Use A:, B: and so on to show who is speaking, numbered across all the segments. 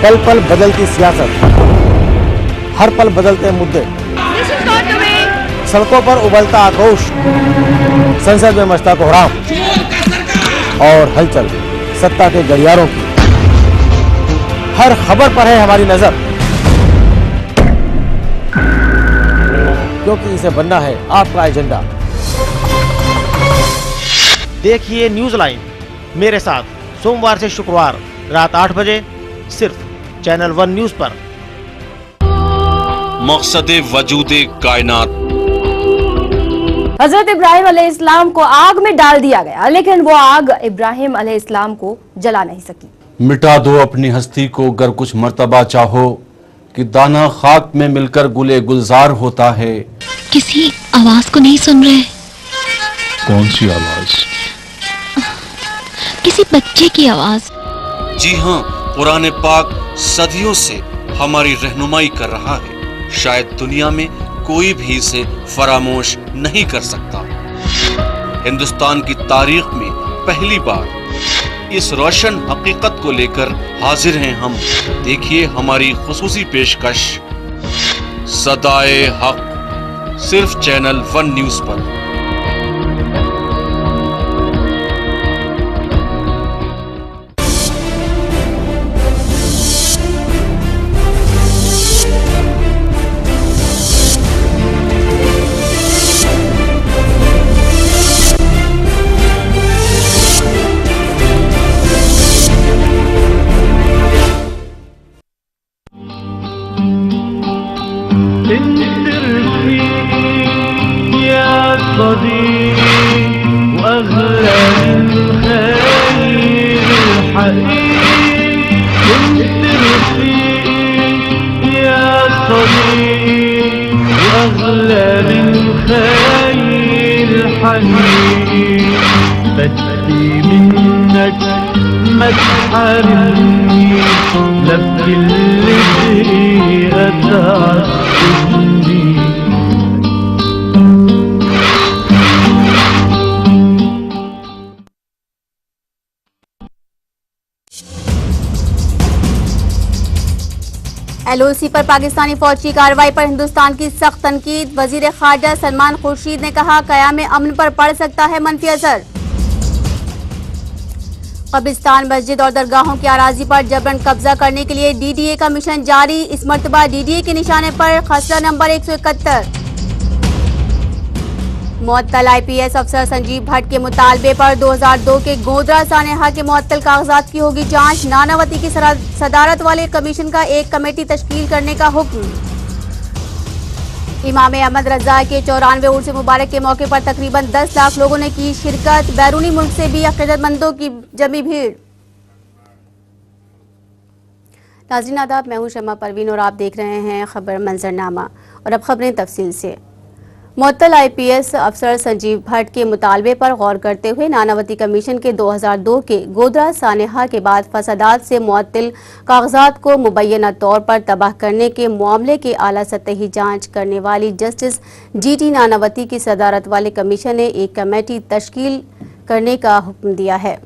A: पल पल बदलती सियासत, हर पल बदलते मुद्दे, सड़कों पर उबलता आक्रोश, संसद में मचता कोहराम और हलचल सत्ता के गलियारों की। हर खबर पर है हमारी नजर, क्योंकि इसे बनना है आपका एजेंडा। देखिए न्यूज लाइन मेरे साथ सोमवार से शुक्रवार रात 8 बजे सिर्फ चैनल 1 न्यूज पर।
B: मकसद वजूदे कायनात।
C: हजरत इब्राहिम अलैहिस्सलाम को आग में डाल दिया गया, लेकिन वो आग इब्राहिम अलैहिस्सलाम को जला नहीं सकी।
D: मिटा दो अपनी हस्ती को गर कुछ मर्तबा चाहो, कि दाना खाक में मिलकर गुले गुलजार होता है।
E: किसी आवाज को नहीं सुन रहे?
F: कौन सी आवाज?
E: किसी बच्चे की आवाज।
B: जी हाँ, कुरान पाक सदियों से हमारी रहनुमाई कर रहा है। शायद दुनिया में कोई भी इसे फरामोश नहीं कर सकता। हिंदुस्तान की तारीख में पहली बार इस रोशन हकीकत को लेकर हाजिर हैं हम। देखिए हमारी खुसूसी पेशकश सदाए हक, सिर्फ चैनल 1 न्यूज पर।
C: LOC पर पाकिस्तानी फौज की कार्रवाई पर हिंदुस्तान की सख्त तनकीद। वजीर खारजा सलमान खुर्शीद ने कहा क़याम अमन पर पड़ सकता है मनफी असर। कब्रिस्तान, मस्जिद और दरगाहों की अराजी पर जबरन कब्जा करने के लिए DDA का मिशन जारी। इस मर्तबा DDA के निशाने पर खसरा नंबर 171। मुअत्तल IPS अफसर संजीव भट्ट के मुतालबे पर 2002 के गोधरा सानेहा के मुअत्तल कागजात की होगी जांच। नानावती की सदारत वाले कमीशन का एक कमेटी तश्कील करने का हुक्म। इमाम अहमद रजा के 94वें उर्स मुबारक के मौके पर तकरीबन 10 लाख लोगों ने की शिरकत। बैरूनी मुल्क से भी अक़ीदतमंदों की जमी भीड़। नाज़रीन आदाब, मैं हूं शमा परवीन और आप देख रहे हैं खबर मंजरनामा। और अब खबरें तफसील से। मुअत्तल IPS अफसर संजीव भट्ट के मुतालबे पर गौर करते हुए नानावती कमीशन के 2002 के गोधरा सानेहा के बाद फसादात से मुअत्तल कागजात को मुबैना तौर पर तबाह करने के मामले की आला सतही जांच करने वाली जस्टिस GT नानावती की सदारत वाले कमीशन ने एक कमेटी तश्कील करने का हुक्म दिया है।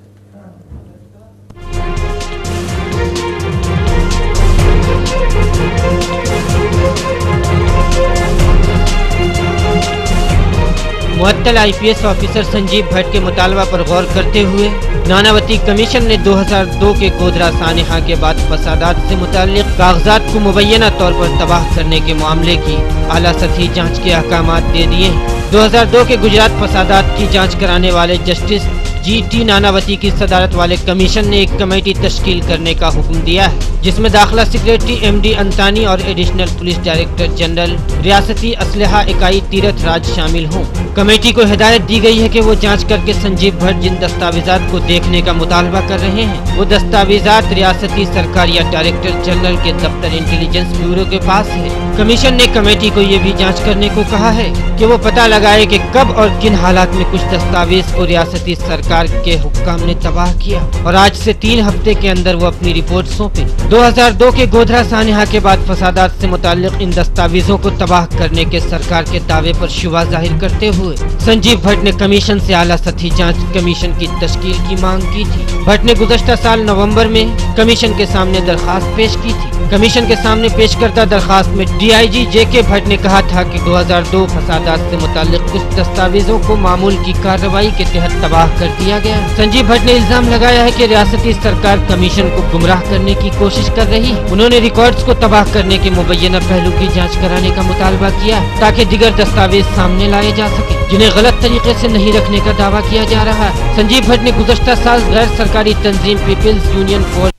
G: मुअत्तल IPS ऑफिसर संजीव भट्ट के मुतालबा पर गौर करते हुए नानावती कमीशन ने 2002 के गोधरा सानेहा के बाद फसादात से मुताल्लिक कागजात को मुबैना तौर पर तबाह करने के मामले की आला सतही जांच के अहकामात दे दिए हैं। 2002 के गुजरात फसादात की जांच कराने वाले जस्टिस GT नानावती की सदारत वाले कमीशन ने एक कमेटी तश्कील करने का हुक्म दिया है, जिसमें दाखिला सेक्रेटरी MD अंतानी और एडिशनल पुलिस डायरेक्टर जनरल रियासती असलहा इकाई तीरथ राज शामिल हों। कमेटी को हिदायत दी गई है कि वो जांच करके संजीव भट्ट जिन दस्तावेजात को देखने का मुतालबा कर रहे हैं वो दस्तावेजात रियासती सरकार या डायरेक्टर जनरल के दफ्तर इंटेलिजेंस ब्यूरो के पास है। कमीशन ने कमेटी को ये भी जांच करने को कहा है कि वो पता लगाए कि कब और किन हालात में कुछ दस्तावेज को रियासती सरकार के हुक्काम ने तबाह किया और आज से 3 हफ्ते के अंदर वो अपनी रिपोर्ट सौंपे। 2002 के गोधरा सानिहा के बाद फसादात से मुताल्लिक इन दस्तावेजों को तबाह करने के सरकार के दावे पर शुबा जाहिर करते हुए संजीव भट्ट ने कमीशन से आला सतही जांच कमीशन की तश्कील की मांग की थी। भट्ट ने गुज़श्ता साल नवंबर में कमीशन के सामने दरखास्त पेश की थी। कमीशन के सामने पेश करता दरखास्त में DIG JK भट्ट ने कहा था कि 2002 फसादात से मुताल्लिक कुछ दस्तावेजों को मामूल की कार्रवाई के तहत तबाह कर दिया गया। संजीव भट्ट ने इल्जाम लगाया है कि रियासती सरकार कमीशन को गुमराह करने की कोशिश कर रही है। उन्होंने रिकॉर्ड्स को तबाह करने के मुबैना पहलू की जांच कराने का मुतालबा किया ताकि दीगर दस्तावेज सामने लाए जा सके जिन्हें गलत तरीके से नहीं रखने का दावा किया जा रहा है। संजीव भट्ट ने गुज़श्ता साल गैर सरकारी तंजीम people's union for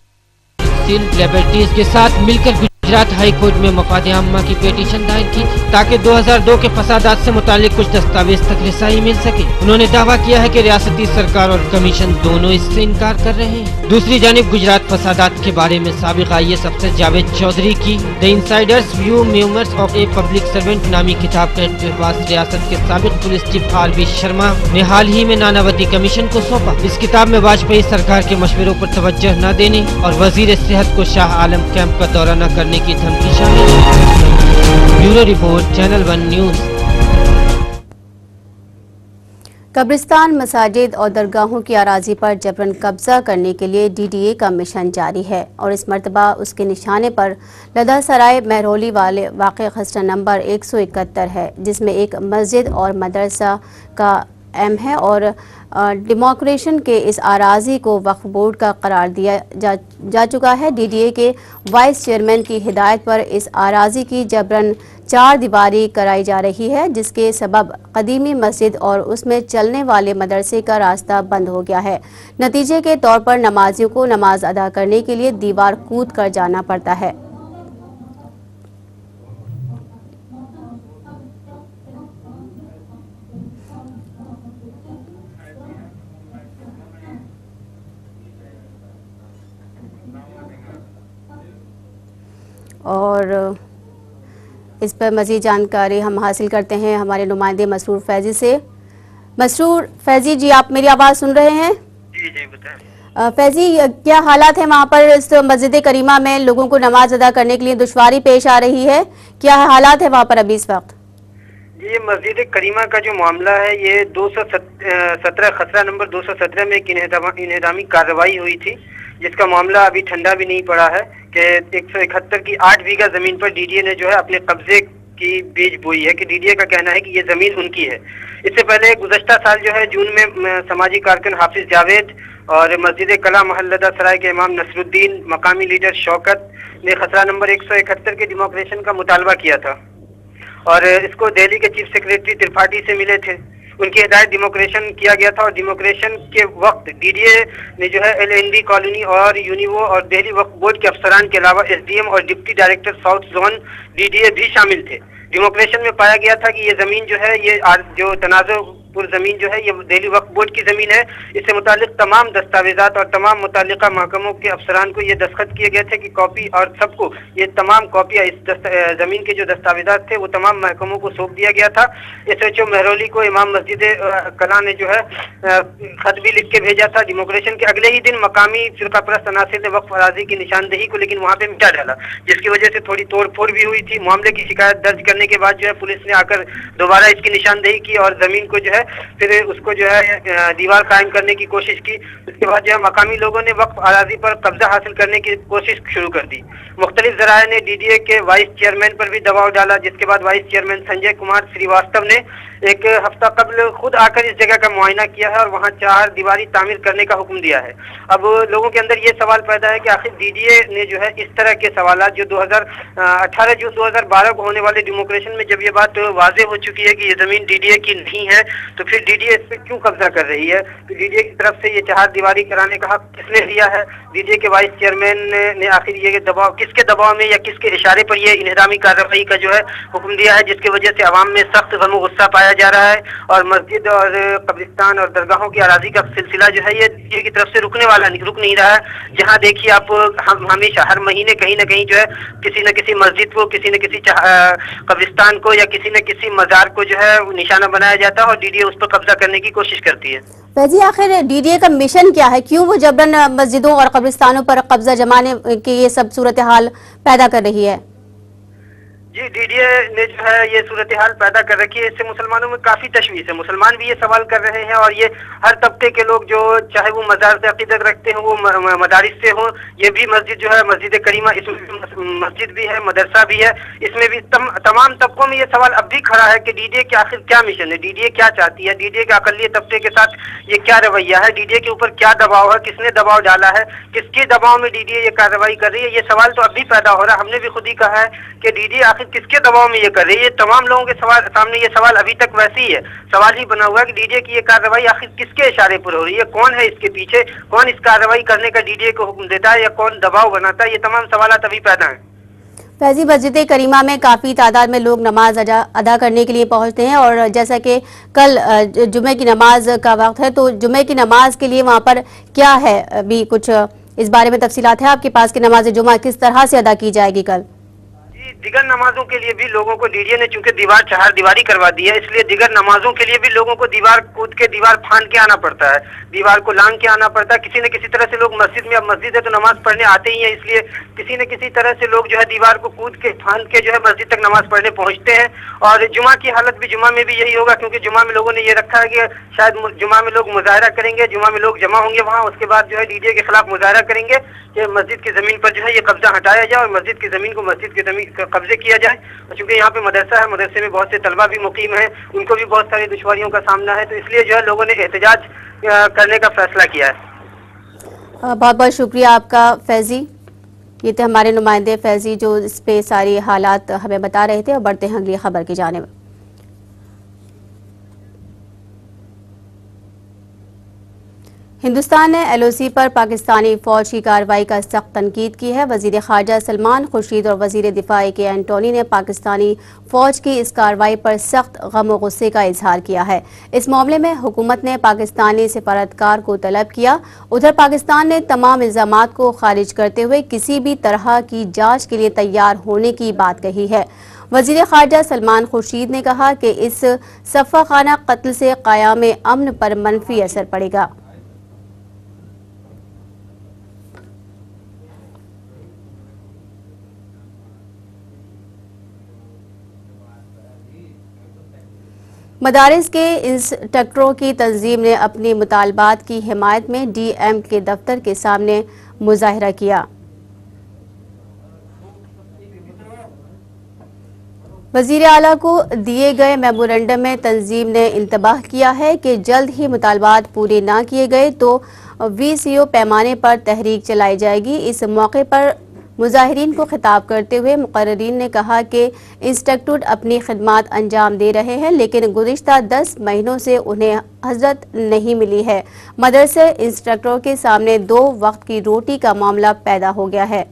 G: civil liberties के साथ मिलकर गुजरात हाई कोर्ट में मफाद आम्मा की पिटीशन दायर की ताकि 2002 के फसादात से मुतालिक कुछ दस्तावेज तक रसाई मिल सके। उन्होंने दावा किया है कि रियासती सरकार और कमीशन दोनों इससे इनकार कर रहे हैं। दूसरी जानिब गुजरात फसादात के बारे में साबिक IAS अफसर जावेद चौधरी की the Insiders view memoirs of a public servant नामी किताब का इक़्तिबास रियासत के साबिक पुलिस चीफ RB शर्मा ने हाल ही में नानावती कमीशन को सौंपा। इस किताब में वाजपेयी सरकार के मशवरों पर तवज्जो न देने और वजीर सेहत को शाह आलम कैंप का दौरा न करने की धमकी शामिल है। Bureau report channel 1 news.
C: कब्रिस्तान, मसाजिद और दरगाहों की अराजी पर जबरन कब्जा करने के लिए DDA का मिशन जारी है और इस मरतबा उसके निशाने पर लदा सराय महरौली वाले वाक़ खसरा नंबर 171 है, जिसमें एक मस्जिद और मदरसा का अहम है और डेमोक्रेशन के इस आराजी को वक्फ बोर्ड का करार दिया जा चुका है। DDA के वाइस चेयरमैन की हिदायत पर इस आराजी की जबरन 4 दीवारी कराई जा रही है, जिसके सबब कदीमी मस्जिद और उसमें चलने वाले मदरसे का रास्ता बंद हो गया है। नतीजे के तौर पर नमाजियों को नमाज अदा करने के लिए दीवार कूद कर जाना पड़ता है। और इस पर मज़ीद जानकारी हम हासिल करते हैं हमारे नुमाइंदे मसरूर फैजी से। मसरूर फैजी जी, आप मेरी आवाज़ सुन रहे हैं?
H: जी बताएं।
C: फैजी, क्या हालात है वहाँ पर? इस मस्जिद करीमा में लोगों को नमाज अदा करने के लिए दुश्वारी पेश आ रही है, क्या हालात है वहाँ पर अभी इस वक्त?
H: ये मस्जिद करीमा का जो मामला है, ये 217 खसरा नंबर 217 में एक इन्हेदामी कार्रवाई हुई थी, जिसका मामला अभी ठंडा भी नहीं पड़ा है कि 171 की 8 बीघा जमीन पर DDA ने जो है अपने कब्जे की बीज बोई है कि DDA का कहना है कि ये जमीन उनकी है। इससे पहले गुज़श्ता साल जो है जून में समाजी कारकुन हाफिज जावेद और मस्जिद कला महल सराय के इमाम नसरुद्दीन, मकामी लीडर शौकत ने खसरा नंबर 171 के डेमोक्रेशन का मुतालबा किया था और इसको दिल्ली के चीफ सेक्रेटरी त्रिपाठी से मिले थे। उनकी हिदायत डेमोक्रेशन किया गया था और डेमोक्रेशन के वक्त DDA ने जो है LND कॉलोनी और यूनिवो और दिल्ली वक्फ बोर्ड के अफसरान के अलावा SDM और deputy director south zone DDA भी शामिल थे। डेमोक्रेशन में पाया गया था कि ये ज़मीन जो है, ये जो तनाज़ुपुर ज़मीन जो है, ये दिल्ली वक्फ बोर्ड की ज़मीन है। इससे मुतालिक तमाम दस्तावेज़ात और तमाम मुतालिका महकमों के अफसरान को ये दस्तखत किए गए थे कि कॉपी और सबको ये तमाम कॉपियाँ इस ज़मीन के जो दस्तावेज़ात थे वो तमाम महकमों को सौंप दिया गया था। SHO महरौली को इमाम मस्जिद कला ने जो है खत भी लिख के भेजा था। डेमोक्रेशन के अगले ही दिन मकामी फिरका परस्त अनासिर ने वक्फ अराजी की निशानदेही को लेकिन वहाँ पे मिटा डाला, जिसकी वजह से थोड़ी तोड़ फोड़ भी हुई थी। मामले की शिकायत दर्ज करने के बाद जो है पुलिस ने आकर दोबारा इसकी निशानदेही की और जमीन को जो है फिर उसको जो है दीवार कायम करने की कोशिश की। उसके बाद जो है मकामी लोगों ने वक्फ अराजी पर कब्जा हासिल करने की कोशिश शुरू कर दी। मुख्तलिफ ज़राए ने DDA के वाइस चेयरमैन पर भी दबाव डाला, जिसके बाद वाइस चेयरमैन संजय कुमार श्रीवास्तव ने एक हफ्ता कबल खुद आकर इस जगह का मुआयना किया है और वहाँ 4 दीवारी तामीर करने का हुक्म दिया है। अब लोगों के अंदर ये सवाल पैदा है कि आखिर DDA ने जो है इस तरह के सवालात जो 18 जून 2012 को होने वाले डेमोक्रेशन में जब ये बात वाज़ेह हो चुकी है कि ये ज़मीन DDA की नहीं है, तो फिर DDA इस पर क्यों कब्जा कर रही है? तो DDA की तरफ से ये 4 दीवारी कराने का हक किसने दिया है? DDA के वाइस चेयरमैन ने आखिर ये दबाव किसके दबाव में या किसके इशारे पर ये इन्हेदामी कार्रवाई का जो है हुक्म दिया है, जिसकी वजह से अवाम में सख्त गम गुस्सा पाया बढ़ाया जा रहा है और मस्जिद और कब्रिस्तान और दरगाहों की अराजी का सिलसिला जो है ये डीडीए की तरफ से रुक नहीं रहा है। जहाँ देखिए आप हमेशा हर महीने कहीं ना कहीं जो है किसी न किसी मस्जिद को, किसी न किसी कब्रिस्तान को या किसी न किसी मजार को जो है निशाना बनाया जाता है और डीडीए उस पर कब्जा करने की कोशिश करती है।
C: फैजी, आखिर डीडीए का मिशन क्या है? क्यों वो जबरन मस्जिदों और कब्रिस्तानों पर कब्जा जमाने की ये सब सूरत हाल पैदा कर रही है?
H: जी, डीडीए ने जो है ये सूरत हाल पैदा कर रखी है। इससे मुसलमानों में काफी तशवीश है। मुसलमान भी ये सवाल कर रहे हैं और ये हर तबके के लोग जो चाहे वो मजार से अकीदत रखते हों, वो मदारिस से हों, ये भी मस्जिद जो है मस्जिद करीमा, इसमें मस्जिद भी है, मदरसा भी है, इसमें भी तमाम तबकों में ये सवाल अब भी खड़ा है कि डीडीए के आखिर क्या मिशन है, डीडीए क्या चाहती है, डीडीए के अकलिय तबके के साथ ये क्या रवैया है, डीडीए के ऊपर क्या दबाव है, किसने दबाव डाला है, किसके दबाव में डीडीए ये कार्रवाई कर रही है। ये सवाल तो अब भी पैदा हो रहा है। हमने भी खुद ही कहा है कि डीडीए आखिर किसके दबाव में ये कर रही है। तमाम लोगों के सामने ये सवाल अभी तक वैसे ही है, सवाल ही बना हुआ है कि डीडीए की ये कार्रवाई आखिर किसके इशारे पर हो रही है, कौन है इसके पीछे, कौन इस कार्रवाई करने का डीडीए को हुक्म देता है या कौन दबाव बनाता है। ये तमाम सवाल अभी पैदा हैं।
C: फैजी, मस्जिद करीमा में काफ़ी तादाद में लोग नमाज अदा करने के लिए पहुंचते हैं और जैसा कि कल जुमे की नमाज का वक्त है, तो जुमे की नमाज के लिए वहां पर क्या है, अभी कुछ इस बारे में तफसीलात है आपके पास कि नमाज जुमा किस तरह से अदा की जाएगी कल?
H: दिगर नमाजों के लिए भी लोगों को डीडीए ने चूंकि चार दीवारी करवा दी है, इसलिए दिगर नमाजों के लिए भी लोगों को दीवार कूद के, दीवार फांद के आना पड़ता है, दीवार को लांग के आना पड़ता है। किसी न किसी तरह से लोग मस्जिद में, अब मस्जिद है तो नमाज पढ़ने आते ही हैं, इसलिए किसी न किसी तरह से लोग जो है दीवार को कूद के, फांद के जो है मस्जिद तक नमाज पढ़ने पहुंचते हैं। और जुमा की हालत भी जुमा में भी यही होगा, क्योंकि जुमा में लोगों ने ये रखा है कि शायद जुमा में लोग मुजाहरा करेंगे, जुमा में लोग जमा होंगे वहाँ, उसके बाद जो है डीडीए के खिलाफ मुजाहरा करेंगे कि मस्जिद की जमीन पर जो है ये कब्जा हटाया जाए और मस्जिद की जमीन को मस्जिद की जमीन कब्जे किया जाए। और चूंकि यहाँ पे मदरसा है, मदरसे में बहुत से तलबा भी मुकीम हैं, उनको भी बहुत सारी दुश्वारियों का सामना है, तो इसलिए जो है लोगों ने एहतजाज करने का फैसला किया है।
C: बहुत बहुत शुक्रिया आपका फैजी। ये थे हमारे नुमाइंदे फैजी जो इस पे सारी हालात हमें बता रहे थे। और बढ़ते हैं अगली खबर की जानिब। हिंदुस्तान ने एलओसी पर पाकिस्तानी फौज की कार्रवाई का सख्त तनकीद की है। वजीर खारजा सलमान खुर्शीद और वजीर दिफा के एंटोनी ने पाकिस्तानी फौज की इस कार्रवाई पर सख्त गम और गुस्से का इजहार किया है। इस मामले में हुकूमत ने पाकिस्तानी सिफारतकार को तलब किया। उधर पाकिस्तान ने तमाम इल्जामात को खारिज करते हुए किसी भी तरह की जांच के लिए तैयार होने की बात कही है। वजीर खारजा सलमान खुर्शीद ने कहा कि इस सफ़ाखाना कत्ल से क़याम अमन पर मनफी असर पड़ेगा। मदारिस के इंस्ट्रक्टरों की तंजीम ने अपनी मुतालबात की हिमायत में डीएम के दफ्तर के सामने मुजाहरा किया। वजीर आला को दिए गए मेमोरेंडम में तंजीम ने इंतबाह किया है कि जल्द ही मुतालबात पूरे ना किए गए तो वीसीओ पैमाने पर तहरीक चलाई जाएगी। इस मौके पर मुजाहिरीन को खिताब करते हुए मुकर्रिरीन ने कहा कि इंस्ट्रक्टर अपनी खिदमात अंजाम दे रहे हैं, लेकिन गुज़िश्ता 10 महीनों से उन्हें हजरत नहीं मिली है। मदरसे इंस्ट्रक्टरों के सामने 2 वक्त की रोटी का मामला पैदा हो गया है।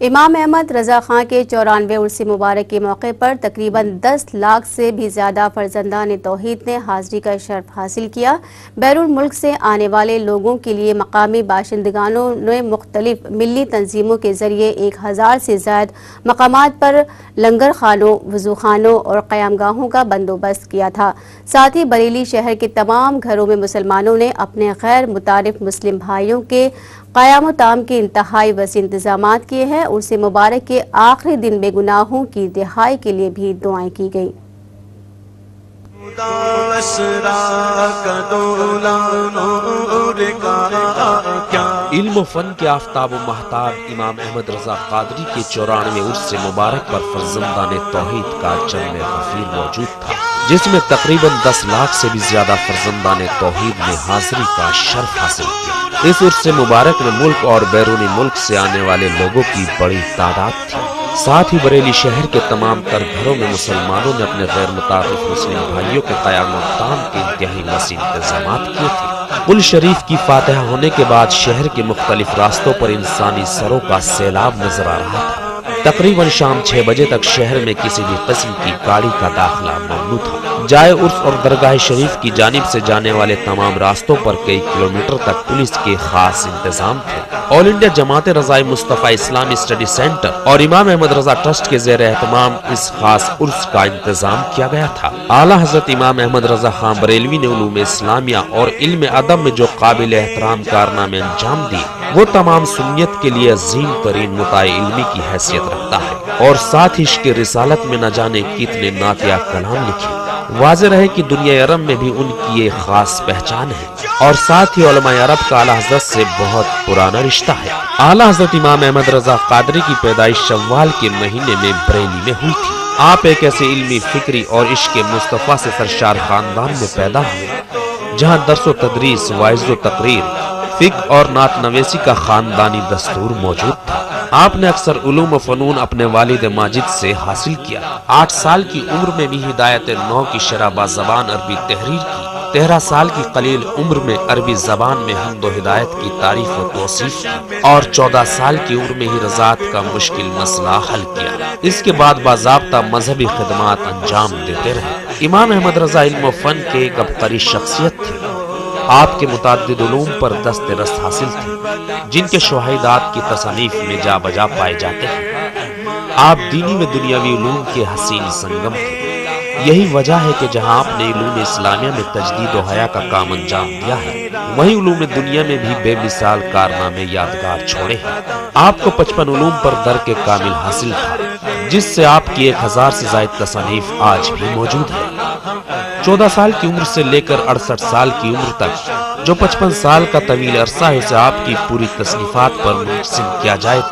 C: इमाम अहमद रजा खां के 94वें उर्स मुबारक के मौके पर तकरीबन 10 लाख से भी ज़्यादा फर्जंदान तौहीद ने हाज़री का शर्फ हासिल किया। बैरून मुल्क से आने वाले लोगों के लिए मकामी बाशिंदगानों ने मुख्तलिफ मिली तंजीमों के ज़रिए 1000 से ज़ायद मकामात पर लंगर खानों, वज़ू खानों और क़यामगाहों का बंदोबस्त किया था। साथ ही बरेली शहर के तमाम घरों में मुसलमानों ने अपने गैर मुतारिफ मुस्लिम भाइयों के क़याम ताम के इंतहाई वसी इंतजामात किए हैं। उर्स मुबारक के आखिरी दिन बेगुनाहों की रिहाई के लिए भी दुआएं की गई।
I: इल्म फन के आफ्ताब व महताब इमाम अहमद रजा कादरी के 94वें उर्स मुबारक पर फर्जंदान तौहीद का जश्न गफीर मौजूद था, जिसमें तकरीबन 10 लाख से भी ज्यादा फर्जंदान तौहीद ने हाजिरी का शर्फ हासिल किया। इस उर्स मुबारक में मुल्क और बैरूनी मुल्क से आने वाले लोगों की बड़ी तादाद थी। साथ ही बरेली शहर के तमाम तर घरों में मुसलमानों ने अपने गैर मुतारिफ मुस्लिम भाइयों के क़याम ताम के इंतहाई वसी इंतजामात किए थे। कुल शरीफ की फातिहा होने के बाद शहर के मुख्तलिफ रास्तों पर इंसानी सरों का सैलाब नजर आ रहा था। तकरीबन शाम 6 बजे तक शहर में किसी भी किस्म की गाड़ी का दाखिला ममनू था। जाए उर्स और दरगाह शरीफ की जानिब से जाने वाले तमाम रास्तों पर कई किलोमीटर तक पुलिस के खास इंतजाम थे। ऑल इंडिया जमात रज़ाए मुस्तफ़ा इस्लामी स्टडी सेंटर और इमाम अहमद रजा ट्रस्ट के ज़ेर एहतमाम इस खास उर्स का इंतजाम किया गया था। आला हजरत इमाम अहमद रजा खान बरेलवी ने उलूम इस्लामिया और इल्म अदब में जो काबिल एहतराम कारनामे अंजाम दिए, वो तमाम सुन्नियत के लिए अजीम तरीन मुताए इल्मी की हैसियत रखता है और साथ ही इश्क़ रिसालत में न जाने कितने नातिया कलाम लिखे। वाज़े रहे कि दुनिया अरब में भी उनकी एक खास पहचान है और साथ ही उलमा अरब का आला हज़रत से बहुत पुराना रिश्ता है। आला हज़रत इमाम अहमद रजा कादरी की पैदाइश शव्वाल के महीने में बरेली में हुई थी। आप एक ऐसे इल्मी फिक्री और इश्क़ मुस्तफ़ा से सरशार खानदान में पैदा हुए जहाँ दर्स तदरीस, वाइज़ तकरीर, फिक्र और नात नवेसी का खानदानी दस्तूर मौजूद था। आपने अक्सर उलूम फ़नून अपने वालिद माजिद से हासिल किया। 8 साल की उम्र में भी हिदायत नौ की शराबा ज़बान अरबी तहरीर की। 13 साल की कलील उम्र में अरबी ज़बान में हम्द व हिदायत की तारीफ व तौसीफ की और 14 साल की उम्र में ही रज़ात का मुश्किल मसला हल किया। इसके बाद बाज़ाब्ता मजहबी खिदमात अंजाम देते रहे। इमाम अहमद रजा इल्म व फ़न के एक अबकरी शख्सियत थे। आपके मुताद्दिद उलूम पर दस्ते रस्त हासिल थे जिनके शवाहिदात की तसनीफ में जा बजा पाए जाते हैं। आप दीनी व दुनियावी उलूम के हसीन संगम थे। यही वजह है कि जहां आपने उलूम इस्लामिया में तजदीद व हया का काम अंजाम दिया है, वहीं उलूम दुनिया में भी बेमिसाल कारनामे यादगार छोड़े हैं। आपको 55 उलूम पर दर्क कामिल हासिल था, जिससे आपकी 1000 से ज़ायद तसनीफ आज भी मौजूद है। 14 साल की उम्र से लेकर 68 साल की उम्र तक जो 55 साल का तवील अरसा है, उसे आपकी पूरी तसनीफात पर मुनसिम किया जाए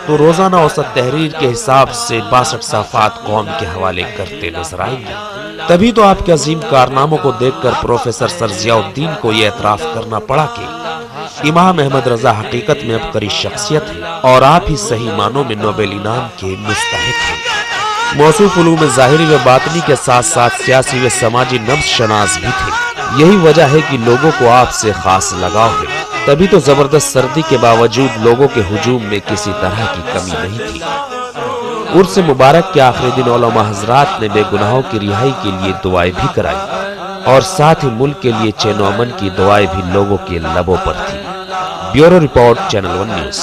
I: तो रोजाना औसत तहरीर के हिसाब से 62 सफ़ात कौम के हवाले करते नजर आएंगे। तभी तो आपके अजीम कारनामों को देखकर प्रोफेसर सर ज़ियाउद्दीन को यह एतराफ़ करना पड़ा कि इमाम अहमद रजा हकीकत में अबकरी शख्सियत है और आप ही सही मानों में नोबेल इनाम के मुस्तहिक हैं। मौसूफ उलूम ज़ाहिरी व बातनी के साथ साथ सियासी व समाजी नब्ज़ शनास भी थे। यही वजह है कि लोगों को आपसे खास लगाव है। तभी तो जबरदस्त सर्दी के बावजूद लोगों के हुजूम में किसी तरह की कमी नहीं थी। उर्स मुबारक के आखिरी दिन उलमा हजरात ने बेगुनाहों की रिहाई के लिए दुआएं भी कराई और साथ ही मुल्क के लिए चैन व अमन की दुआएं भी लोगों के लबों पर थी। Bureau report, channel 1 news.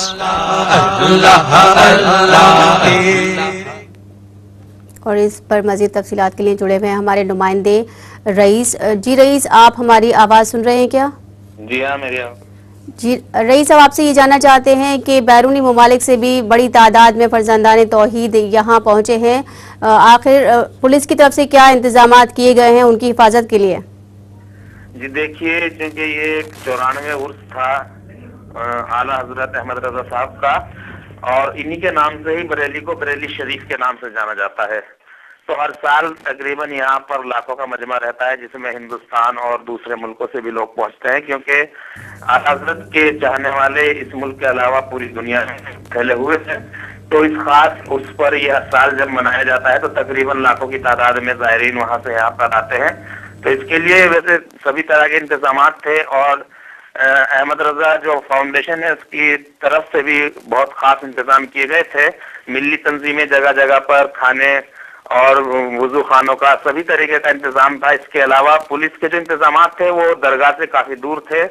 C: और इस पर मजीद तफसीलात के लिए जुड़े हुए हैं हमारे नुमाइंदे रईस। जी रईस, आप हमारी आवाज़ सुन रहे हैं क्या?
J: जी हाँ, मेरी आवाज़।
C: जी रईस, अब आपसे ये जानना चाहते हैं कि बैरूनी ममालिक से भी बड़ी तादाद में फर्जंदान तौहीद यहाँ पहुँचे हैं। आखिर पुलिस की तरफ से क्या इंतजामात किए गए हैं उनकी हिफाजत के लिए?
J: जी देखिए, क्योंकि ये 94वां उर्स था आला हजरत अहमद रजा साहब का, और इन्हीं के नाम से ही बरेली को बरेली शरीफ के नाम से जाना जाता है। तो हर साल तकरीबन यहाँ पर लाखों का मजमा रहता है, जिसमें हिंदुस्तान और दूसरे मुल्कों से भी लोग पहुँचते हैं, क्योंकि आला हजरत के चाहने वाले इस मुल्क के अलावा पूरी दुनिया में फैले हुए हैं। तो इस खास उस पर यह साल जब मनाया जाता है तो तकरीबन लाखों की तादाद में ज़ायरीन वहाँ से यहाँ पर आते हैं। तो इसके लिए वैसे सभी तरह के इंतजाम थे और अहमद रजा जो फाउंडेशन है उसकी तरफ से भी बहुत खास इंतजाम किए गए थे। मिली तंजीमें जगह जगह पर खाने और वुजू खानों का सभी तरीके का इंतजाम था। इसके अलावा पुलिस के जो इंतजाम थे वो दरगाह से काफी दूर थे,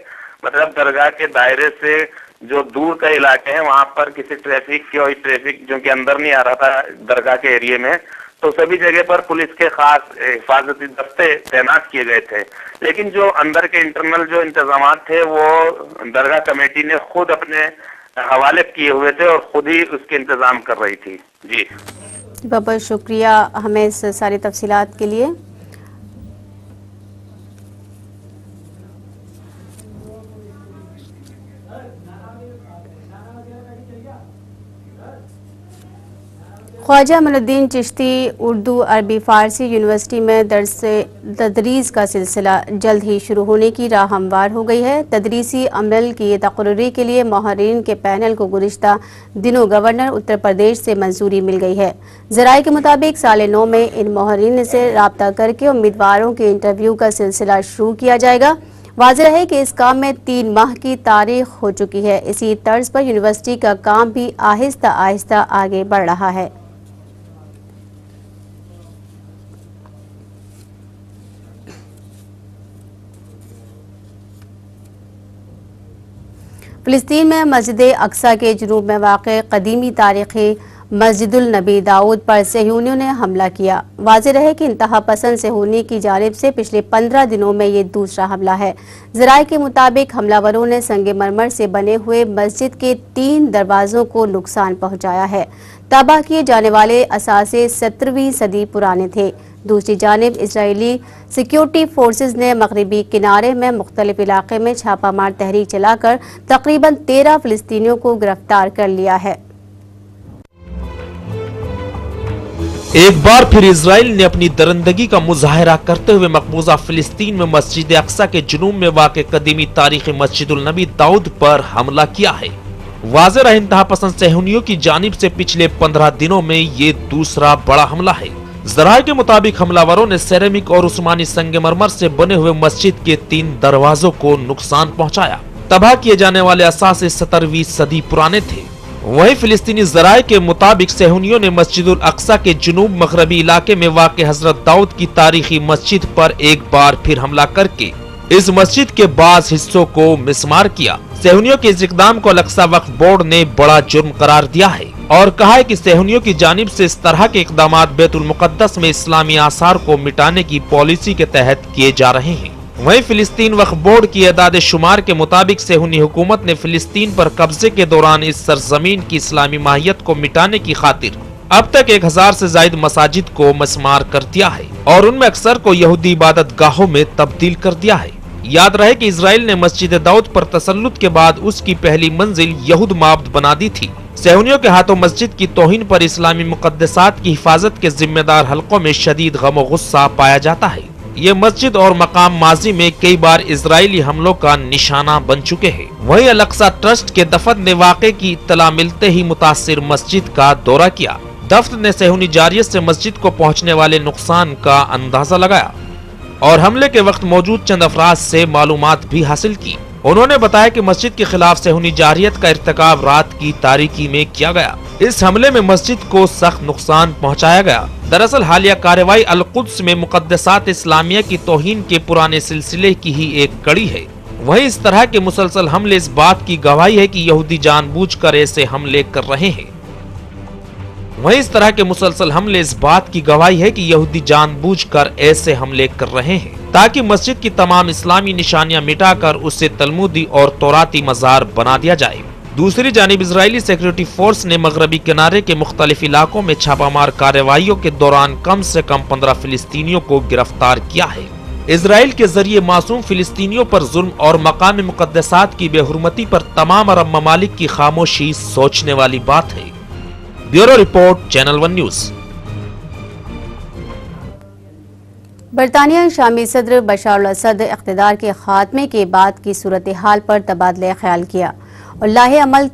J: मतलब दरगाह के दायरे से जो दूर के इलाके हैं वहां पर किसी ट्रैफिक जो कि अंदर नहीं आ रहा था दरगाह के एरिया में, तो सभी जगह पर पुलिस के खास हिफाजती दस्ते तैनात किए गए थे। लेकिन जो अंदर के इंटरनल जो इंतजाम थे वो दरगाह कमेटी ने खुद अपने हवाले किए हुए थे और खुद ही उसके इंतजाम कर रही थी। जी
C: बहुत बहुत शुक्रिया हमें इस सारी तफसीलात के लिए। ख्वाजा मुइनुद्दीन चिश्ती उर्दू अरबी फ़ारसी यूनिवर्सिटी में दर्स तदरीस का सिलसिला जल्द ही शुरू होने की राह हमवार हो गई है। तदरीसी अमल की तकर्री के लिए माहरीन के पैनल को गुज़िश्ता दिनों गवर्नर उत्तर प्रदेश से मंजूरी मिल गई है। ज़राए के मुताबिक साल 9 में इन माहरीन से रब्ता करके उम्मीदवारों के इंटरव्यू का सिलसिला शुरू किया जाएगा। واضح ہے کہ اس کام میں 3 ماہ کی تاریخ ہو چکی ہے۔ اسی طرز پر یونیورسٹی کا کام بھی آہستہ آہستہ آگے بڑھ رہا ہے۔ فلسطین میں مسجد اقصی کے جنوب میں واقع قدیمی تاریخی مسجد النبی داؤد پر صہیونیوں نے حملہ کیا۔ واضح رہے کہ انتہا پسند صہیونی کی جانب سے پچھلے 15 دنوں میں یہ دوسرا حملہ ہے۔ ذرائع کے مطابق حملہ وروں نے سنگ مرمر سے بنے ہوئے مسجد کے 3 دروازوں کو نقصان پہنچایا ہے۔ تباہ کیے جانے والے اثاثے 17ویں صدی پرانے تھے۔ دوسری جانب اسرائیلی سیکیورٹی فورسز نے مغربی کنارے میں مختلف علاقے میں چھاپہ مار تحریک چلا کر تقریباً 13 فلسطینیوں کو گرفتار کر لیا ہے۔
I: ایک بار پھر اسرائیل نے اپنی درندگی کا مظاہرہ کرتے ہوئے مقبوضہ فلسطین میں مسجد اقصی کے جنوب میں واقع قدیمی تاریخی مسجد النبی داؤد پر حملہ کیا ہے۔ واضح رہے انتہا پسند صہیونیوں کی جانب سے پچھلے 15 دنوں میں یہ دوسرا بڑا حملہ ہے۔ ذرائع کے مطابق حملہ وروں نے سیرامک اور عثمانی سنگ مرمر سے بنے ہوئے مسجد کے 3 دروازوں کو نقصان پہنچایا۔ تباہ کیے جانے والے اثاثے 17ویں صدی پرانے تھے۔ وہیں فلسطینی ذرائع کے مطابق صہیونیوں نے مسجد الاقصی کے جنوب مغربی علاقے میں واقع حضرت داؤد کی تاریخی مسجد پر ایک بار پھر حملہ کر کے اس مسجد کے بعض حصوں کو مسمار کیا۔ صہیونیوں کے اس اقدام کو الاقصی وقف بورڈ نے بڑا جرم قرار دیا ہے اور کہا ہے کہ صہیونیوں کی جانب سے اس طرح کے اقدامات بیت المقدس میں اسلامی آثار کو مٹانے کی پالیسی کے تحت کیے جا رہے ہیں۔ وہیں فلسطین وقف بورڈ کی اعداد شمار کے مطابق صہیونی حکومت نے فلسطین پر قبضے کے دوران اس سرزمین کی اسلامی ماہیت کو مٹانے کی خاطر اب تک 1000 سے زائد مساجد کو مسمار کر دیا ہے اور ان میں اکثر کو یہودی عبادت گاہوں میں تبدیل کر دیا ہے۔ یاد رہے کہ اسرائیل نے مسجد داؤد پر تسلط کے بعد اس کی پہلی منزل یہود معبد بنا دی تھی۔ صہیونیوں کے ہاتھوں مسجد کی توہین پر اسلامی مقدسات کی حفاظت کے ذمہ دار حلقوں میں شدید غم و غصہ پایا جاتا ہے۔ یہ مسجد اور مقام ماضی میں کئی بار اسرائیلی حملوں کا نشانہ بن چکے ہیں۔ وہیں الاقصی ٹرسٹ کے دفت نے واقعے کی اطلاع ملتے ہی متاثر مسجد کا دورہ کیا۔ دفت نے صہیونی جارحیت سے مسجد کو پہنچنے والے نقصان کا اندازہ لگایا اور حملے کے وقت موجود چند افراد سے معلومات بھی حاصل کی۔ انہوں نے بتایا کہ مسجد کے خلاف صہیونی جارحیت کا ارتکاب رات کی تاریکی میں کیا گیا۔ اس حملے میں مسجد کو سخت نقصان پہنچایا گیا۔ دراصل حالیہ کارروائی القدس میں مقدسات اسلامیہ کی توہین کے پرانے سلسلے کی ہی ایک کڑی ہے۔ وہیں اس طرح کے مسلسل حملے اس بات کی گواہی ہے کہ یہودی جان بوجھ کر ایسے حملے کر رہے ہیں۔ تاکہ مسجد کی تمام اسلامی نشانیاں مٹا کر اسے تلمودی اور توراتی مزار بنا دیا جائے۔ دوسری جانب اسرائیلی سیکیورٹی فورس نے مغربی کنارے کے مختلف علاقوں میں چھاپہ مار کارروائیوں کے دوران کم سے کم 15 فلسطینیوں کو گرفتار کیا ہے۔ اسرائیل کے ذریعے معصوم فلسطینیوں پر ظلم اور مقام مقدسات کی بے حرمتی پر تمام عرب ممالک کی خاموشی سوچنے والی بات ہے۔ Bureau report, channel 1 news.
C: برطانیہ شامی صدر بشار الاسد اقتدار کے خاتمے کے بعد کی صورتحال پر تبادلہ خیال کیا اور لاہے عمل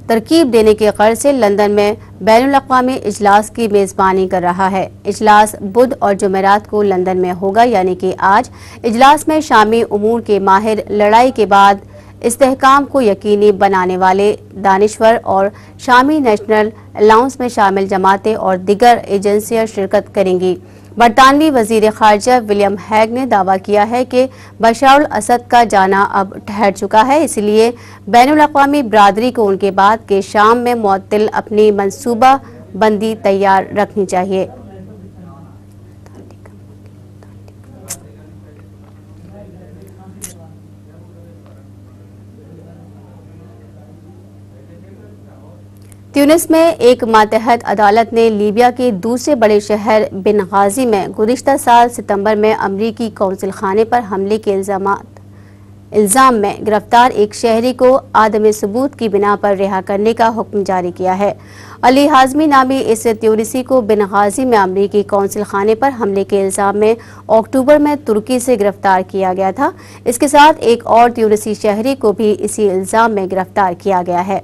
C: ترکیب دینے کے غرض سے لندن میں بین الاقوامی اجلاس کی میزبانی کر رہا ہے۔ اجلاس بدھ اور جمعرات کو لندن میں ہوگا، یعنی کہ آج۔ اجلاس میں شامی امور کے ماہر، لڑائی کے بعد استحکام کو یقینی بنانے والے دانشور اور شامی نیشنل الاؤنس میں شامل جماعتیں اور دیگر ایجنسیاں شرکت کریں گی۔ برطانوی وزیر خارجہ ولیم ہیگ نے دعویٰ کیا ہے کہ بشار الاسد کا جانا اب ٹھہر چکا ہے، اس لیے بین الاقوامی برادری کو ان کے بعد کے شام میں معطل اپنی منصوبہ بندی تیار رکھنی چاہیے۔ تیونس میں ایک ماتحت عدالت نے لیبیا کے دوسرے بڑے شہر بنغازی میں گزشتہ سال ستمبر میں امریکی قونصل خانے پر حملے کے الزام میں گرفتار ایک شہری کو عدم ثبوت کی بنا پر رہا کرنے کا حکم جاری کیا ہے۔ علی ہازمی نامی اس تیونسی کو بنغازی میں امریکی قونصل خانے پر حملے کے الزام میں اکتوبر میں ترکی سے گرفتار کیا گیا تھا۔ اس کے ساتھ ایک اور تیونسی شہری کو بھی اسی الزام میں گرفتار کیا گیا ہے۔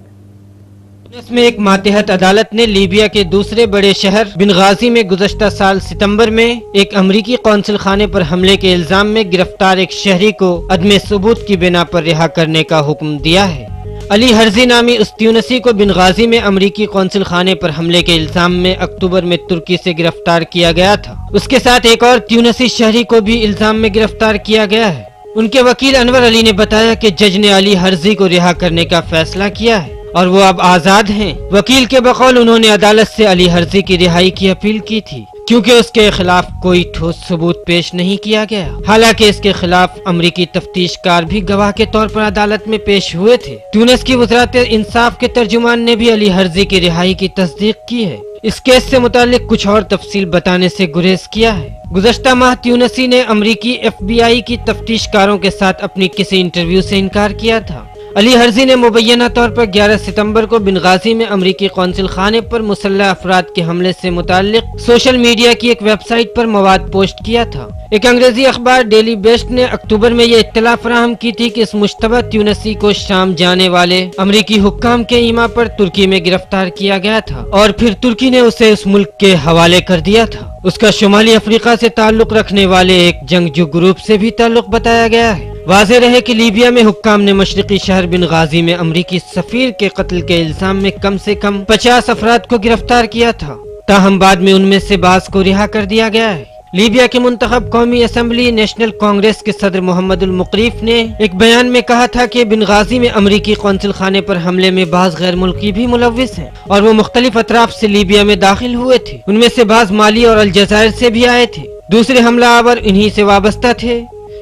G: इसमें एक मातहत अदालत ने लीबिया के दूसरे बड़े शहर बिनगाजी में गुज़श्ता साल सितंबर में एक अमरीकी कौंसिल खाने पर हमले के इल्जाम में गिरफ्तार एक शहरी को अदम सबूत की बिना पर रिहा करने का हुक्म दिया है। अली हर्जी नामी उस ट्यूनसी को बिनगाजी में अमरीकी कौंसिल खाने पर हमले के इल्जाम में अक्टूबर में तुर्की से गिरफ्तार किया गया था। उसके साथ एक और ट्यूनसी शहरी को भी इल्जाम में गिरफ्तार किया गया है। उनके वकील अनवर अली ने बताया कि जज ने अली हर्जी को रिहा करने का फैसला किया है और वो अब आजाद हैं। वकील के बकौल उन्होंने अदालत से अली हर्जी की रिहाई की अपील की थी क्योंकि उसके खिलाफ कोई ठोस सबूत पेश नहीं किया गया। हालांकि इसके खिलाफ अमरीकी तफ्तीशकार भी गवाह के तौर पर अदालत में पेश हुए थे। ट्यूनिस की वज़ारत इंसाफ के तर्जुमान ने भी अली हर्जी की रिहाई की तस्दीक की है। इस केस से मुतालिक कुछ और तफसील बताने से गुरेज किया है। गुज़श्ता माह ट्यूनिसी ने अमरीकी FBI की तफ्तीशकारों के साथ अपनी किसी इंटरव्यू से इनकार किया था। अली हर्जी ने मुबैना तौर पर 11 सितंबर को बिनगाजी में अमरीकी कौंसिल खाने पर मुसल्लह अफराद के हमले से मुताल्लिक सोशल मीडिया की एक वेबसाइट पर मवाद पोस्ट किया था। एक अंग्रेजी अखबार डेली बेस्ट ने अक्टूबर में ये इत्तला फराहम की थी कि इस मुश्तबा ट्यूनिसी को शाम जाने वाले अमरीकी हुक्काम के ईमा पर तुर्की में गिरफ्तार किया गया था और फिर तुर्की ने उसे उस मुल्क के हवाले कर दिया था। उसका शुमाली अफ्रीका से ताल्लुक रखने वाले एक जंगजू ग्रुप से भी ताल्लुक बताया गया है। वाज़ेह रहे कि लीबिया में हुक्काम ने मशरिकी शहर बिनगाजी में अमरीकी सफीर के कत्ल के इल्जाम में कम से कम 50 अफराद को गिरफ्तार किया था, ताहम बाद में उनमें से बाज़ को रिहा कर दिया गया है। लीबिया के मुंतखब कौमी असम्बली नेशनल कांग्रेस के सदर मोहम्मदुल मुकरीफ ने एक बयान में कहा था कि बिनगाजी में अमरीकी कौंसिल खाने पर हमले में बाज़ गैर मुल्की भी मुलव्विस हैं और वो मुख्तलिफ अतराफ से लीबिया में दाखिल हुए थे। उनमें से बाज़ माली और अलजायर से भी आए थे। दूसरे हमलावर इन्हीं से वाबस्ता थे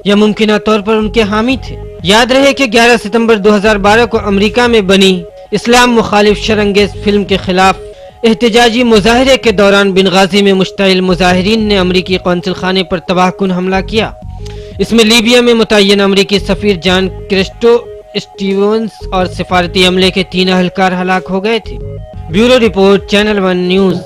G: या मुमकिन तौर पर उनके हामी थे। याद रहे कि 11 सितंबर 2012 को अमेरिका में बनी इस्लाम मुखालिफ शरंगेज फिल्म के खिलाफ एहतजाजी मुजाहरे के दौरान बिनगाजी में मुश्तइल मुजाहिरीन ने अमरीकी कौंसिल खाने पर तबाहकुन हमला किया। इसमें लीबिया में मुतय्यन अमरीकी सफीर जॉन क्रिस्टो स्टीवंस और सिफारती अमले के 3 अहलकार हलाक हो गए थे। Bureau report, channel 1 news.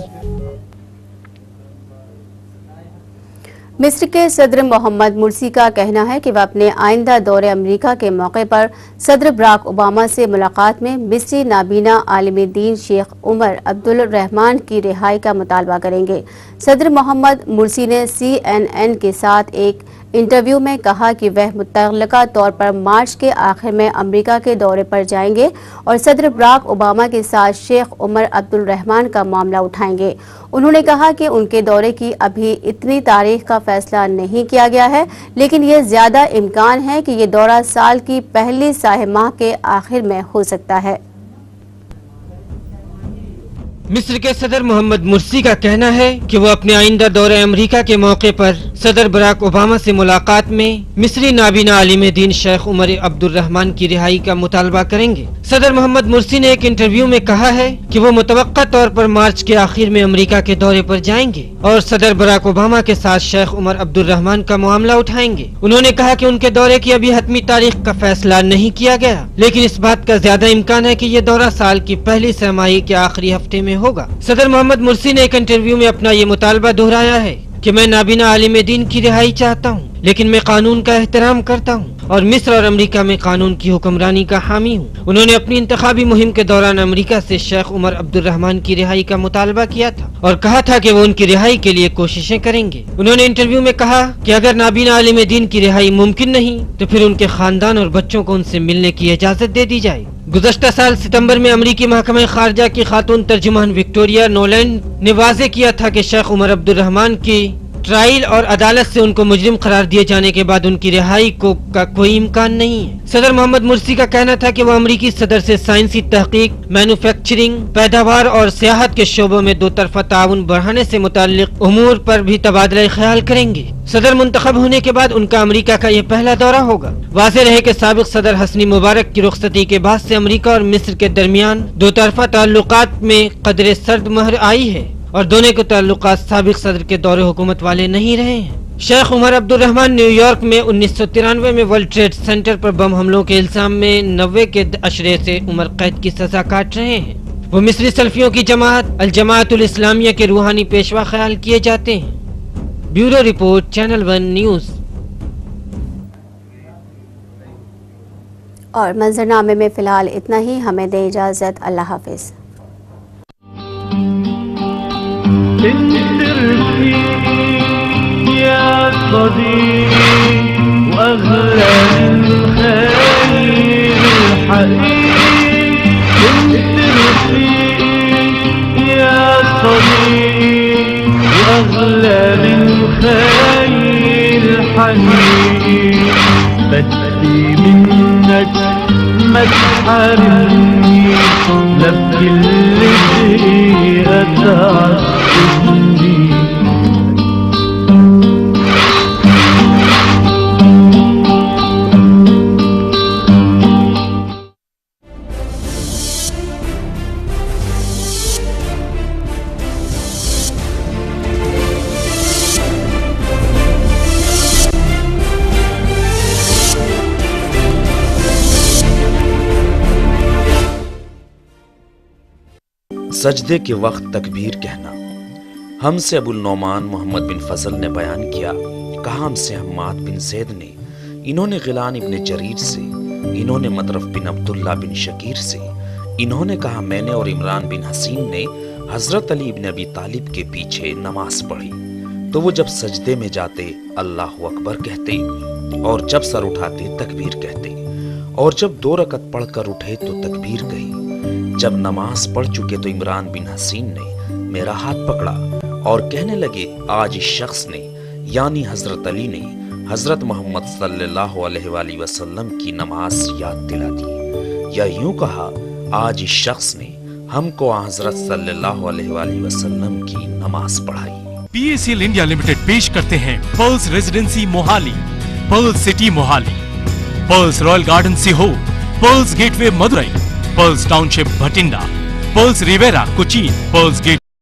C: मिस्र के सदर मोहम्मद मुर्सी का कहना है कि वह अपने आइंदा दौरे अमेरिका के मौके पर सदर बराक ओबामा से मुलाकात में मिस्री नाबीना आलिम दीन शेख उमर अब्दुल रहमान की रिहाई का मुतालबा करेंगे। सदर मोहम्मद मुर्सी ने CNN के साथ एक इंटरव्यू में कहा कि वह मुतल्लिका तौर पर मार्च के आखिर में अमेरिका के दौरे पर जाएंगे और सदर बराक ओबामा के साथ शेख उमर अब्दुल रहमान का मामला उठाएंगे। उन्होंने कहा कि उनके दौरे की अभी इतनी तारीख का फैसला नहीं किया गया है, लेकिन ये ज्यादा इम्कान है कि ये दौरा साल की पहली साह माह के आखिर में हो सकता है।
G: मिस्र के सदर मोहम्मद मुर्सी का कहना है कि वो अपने आइंदा दौरे अमेरिका के मौके पर सदर बराक ओबामा से मुलाकात में मिस्री नाबीना आलिम दीन शेख उमर अब्दुल रहमान की रिहाई का मुतालबा करेंगे। सदर मोहम्मद मुर्सी ने एक इंटरव्यू में कहा है कि वो मुतवक्का तौर पर मार्च के आखिर में अमेरिका के दौरे पर जाएंगे और सदर बराक ओबामा के साथ शेख उमर अब्दुल रहमान का मामला उठाएंगे। उन्होंने कहा कि उनके दौरे की अभी हतमी तारीख का फैसला नहीं किया गया, लेकिन इस बात का ज्यादा इम्कान है कि ये दौरा साल की पहली छमाही के आखिरी हफ्ते में होगा। सदर मोहम्मद मुर्सी ने एक इंटरव्यू में अपना ये मुतालबा दोहराया है कि मैं नाबीना आलिम दीन की रिहाई चाहता हूँ, लेकिन मैं कानून का एहतराम करता हूँ और मिस्र और अमेरिका में कानून की हुक्मरानी का हामी हूँ। उन्होंने अपनी इंतखाबी मुहिम के दौरान अमेरिका से शेख उमर अब्दुल रहमान की रिहाई का मुतालबा किया था और कहा था कि वो उनकी रिहाई के लिए कोशिशें करेंगे। उन्होंने इंटरव्यू में कहा कि अगर नाबीना आलिम दीन की रिहाई मुमकिन नहीं तो फिर उनके खानदान और बच्चों को उनसे मिलने की इजाजत दे दी जाए। गुज़श्ता साल सितंबर में अमरीकी महकमा खारजा की खातून तर्जुमान विक्टोरिया नोलैंड ने वाज़ेह किया था कि शेख उमर अब्दुल रहमान की ट्रायल और अदालत से उनको मुजरिम करार दिए जाने के बाद उनकी रिहाई का कोई इम्कान नहीं है। सदर मोहम्मद मुर्सी का कहना था कि वो अमरीकी सदर से साइंसी तहकीक, मैन्युफैक्चरिंग, पैदावार और सियाहत के शोबों में दो तरफा ताउन बढ़ाने से मुताल्लिक उमूर पर भी तबादला ख्याल करेंगे। सदर मुंतखब होने के बाद उनका अमेरिका का यह पहला दौरा होगा। वाज़ेह रहे कि साबिक सदर हस्नी मुबारक की रुखसती के बाद से अमेरिका और मिस्र के दरमियान दो तरफा ताल्लुकात में कदरे सर्द महर आई है और दोनों के ताल्लुकात साबिक सदर के दौरे हुकूमत वाले नहीं रहे हैं। शेख उमर अब्दुल रहमान न्यूयॉर्क में 1993 में वर्ल्ड ट्रेड सेंटर पर बम हमलों के इल्जाम में 90 के अशरे से उम्र कैद की सजा काट रहे हैं। वो मिस्री सल्फियों की जमात अल जमाअतुल इस्लामिया के रूहानी पेशवा ख्याल किए जाते हैं। Bureau report, channel 1 news.
C: और मंजरनामे में फिलहाल इतना ही। हमें दे इजाजत। अल्लाह हाफिज।
K: انت رفيقي يا صديقي وأغلى من خير الحقيقي انت رفيقي يا صديقي وأغلى من خير الحقيقي بدي منك ما تحرمني لا بكل دقيقة تعذبني
I: सजदे के वक्त तकबीर कहना। हमसे अबुल नौमान मोहम्मद बिन फजल ने बयान किया, कहा हमसे हम्माद बिन ज़ैद ने, इन्होंने गिलान इब्न जरीर से, इन्होंने मदरफ बिन अब्दुल्ला बिन शकीर से, इन्होंने कहा मैंने और इमरान बिन हसीन ने हजरत अली इब्न अबी तालिब के पीछे नमाज पढ़ी तो वो जब सजदे में जाते अल्लाहु अकबर कहते और जब सर उठाते तकबीर कहते और जब 2 रकत पढ़कर उठे तो तकबीर कही। जब नमाज पढ़ चुके तो इमरान बिन हसीन ने मेरा हाथ पकड़ा और कहने लगे आज इस शख्स ने यानी हजरत अली ने हजरत मोहम्मद सल्लल्लाहु अलैहि वसल्लम की नमाज याद दिला दी, या यूं कहा आज इस शख्स ने हमको हजरत सल्लल्लाहु अलैहि वसल्लम की नमाज पढ़ाई।
L: PACL इंडिया लिमिटेड पेश करते हैं Pearls Residency Mohali, Pearls City Mohali, Pearls Royal Garden Sehore, Pearls Gateway Madurai, Pearls Township Bathinda, Pearls Riviera Cochin, Pearls gate